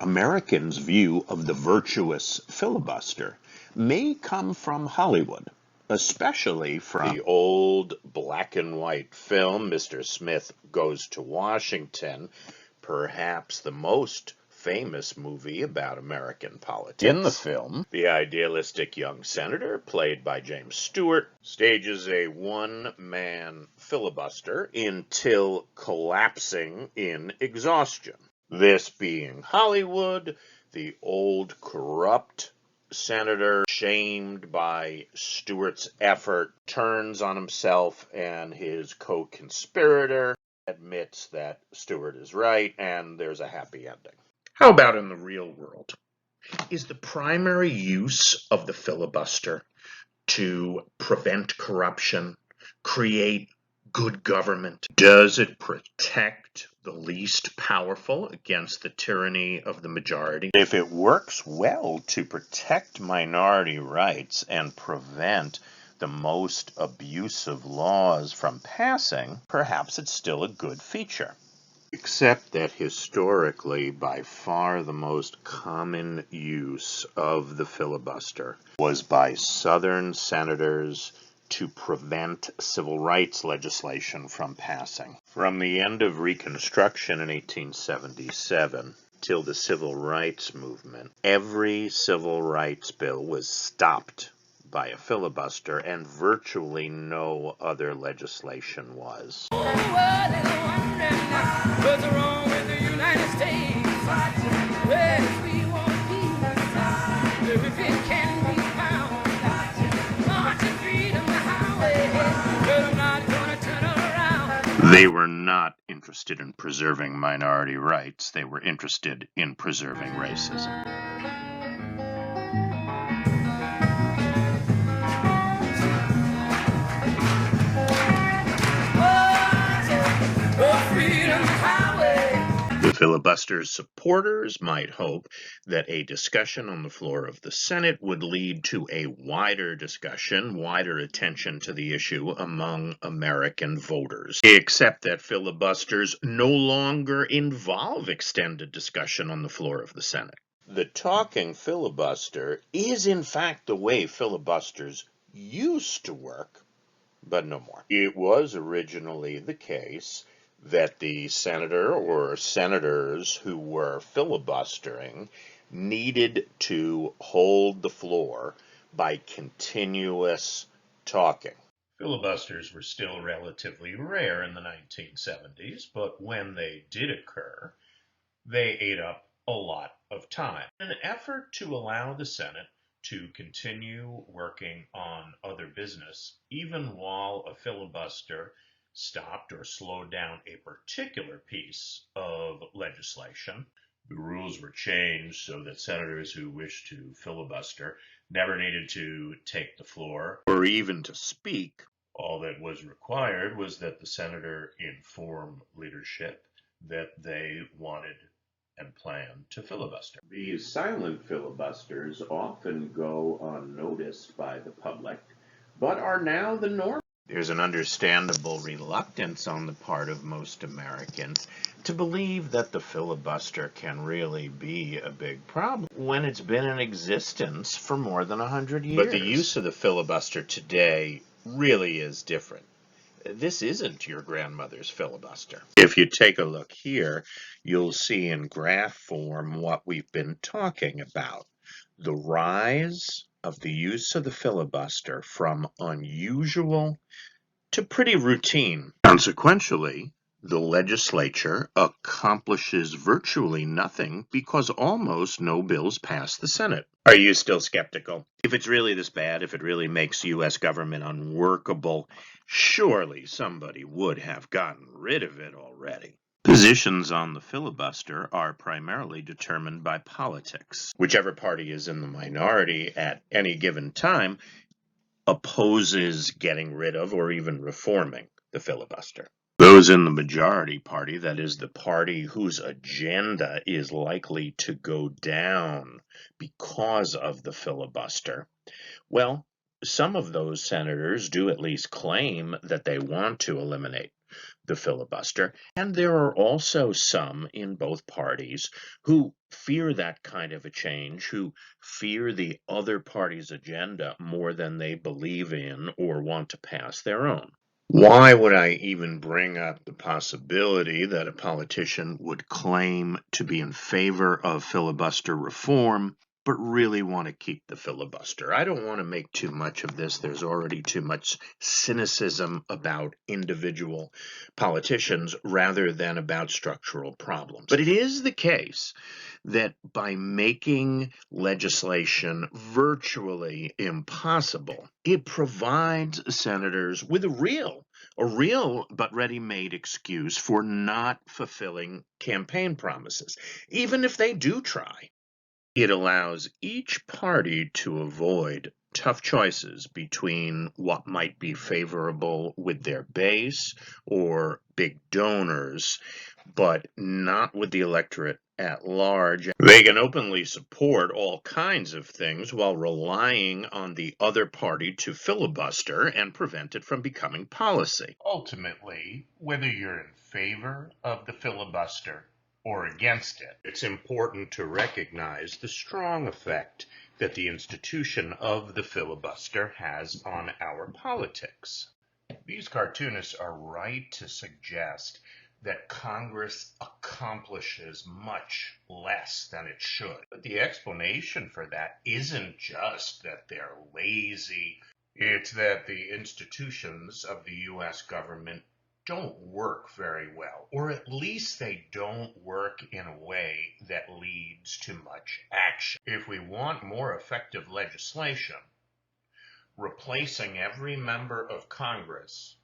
Americans' view of the virtuous filibuster may come from Hollywood, especially from the old black and white film, Mr. Smith Goes to Washington, perhaps the most famous movie about American politics. In the film, the idealistic young senator, played by James Stewart, stages a one-man filibuster until collapsing in exhaustion. This being Hollywood, the old corrupt senator, shamed by Stewart's effort, turns on himself and his co-conspirator, admits that Stewart is right, and there's a happy ending. How about in the real world? Is the primary use of the filibuster to prevent corruption, create good government? Does it protect the least powerful against the tyranny of the majority? If it works well to protect minority rights and prevent the most abusive laws from passing, perhaps it's still a good feature. Except that historically, by far the most common use of the filibuster was by Southern senators to prevent civil rights legislation from passing. From the end of Reconstruction in 1877 till the Civil Rights Movement, every civil rights bill was stopped by a filibuster, and virtually no other legislation was. What's wrong with the United States? Yes, we want peace. If it can be found, marching freedom the highway, but I'm not gonna turn around. They were not interested in preserving minority rights. They were interested in preserving racism. The filibuster's supporters might hope that a discussion on the floor of the Senate would lead to a wider discussion, wider attention to the issue among American voters. Except that filibusters no longer involve extended discussion on the floor of the Senate. The talking filibuster is in fact the way filibusters used to work, but no more. It was originally the case that the senator or senators who were filibustering needed to hold the floor by continuous talking. Filibusters were still relatively rare in the 1970s, but when they did occur, they ate up a lot of time. In an effort to allow the Senate to continue working on other business, even while a filibuster stopped or slowed down a particular piece of legislation, the rules were changed so that senators who wished to filibuster never needed to take the floor or even to speak. All that was required was that the senator inform leadership that they wanted and planned to filibuster. These silent filibusters often go unnoticed by the public, but are now the norm. There's an understandable reluctance on the part of most Americans to believe that the filibuster can really be a big problem when it's been in existence for more than 100 years. But the use of the filibuster today really is different. This isn't your grandmother's filibuster. If you take a look here, you'll see in graph form what we've been talking about. The rise of the use of the filibuster from unusual to pretty routine. Consequentially, the legislature accomplishes virtually nothing because almost no bills pass the Senate. Are you still skeptical? If it's really this bad, if it really makes U.S. government unworkable, surely somebody would have gotten rid of it already. Positions on the filibuster are primarily determined by politics. Whichever party is in the minority at any given time opposes getting rid of or even reforming the filibuster. Those in the majority party, that is the party whose agenda is likely to go down because of the filibuster, well, some of those senators do at least claim that they want to eliminate the filibuster. And there are also some in both parties who fear that kind of a change, who fear the other party's agenda more than they believe in or want to pass their own. Why would I even bring up the possibility that a politician would claim to be in favor of filibuster reform, but really want to keep the filibuster? I don't want to make too much of this. There's already too much cynicism about individual politicians rather than about structural problems. But it is the case that by making legislation virtually impossible, it provides senators with a real but ready-made excuse for not fulfilling campaign promises, even if they do try. It allows each party to avoid tough choices between what might be favorable with their base or big donors, but not with the electorate at large. They can openly support all kinds of things while relying on the other party to filibuster and prevent it from becoming policy. Ultimately, whether you're in favor of the filibuster or against it, it's important to recognize the strong effect that the institution of the filibuster has on our politics. These cartoonists are right to suggest that Congress accomplishes much less than it should. But the explanation for that isn't just that they're lazy, it's that the institutions of the U.S. government don't work very well, or at least they don't work in a way that leads to much action. If we want more effective legislation, replacing every member of Congress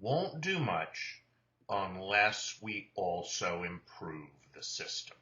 won't do much unless we also improve the system.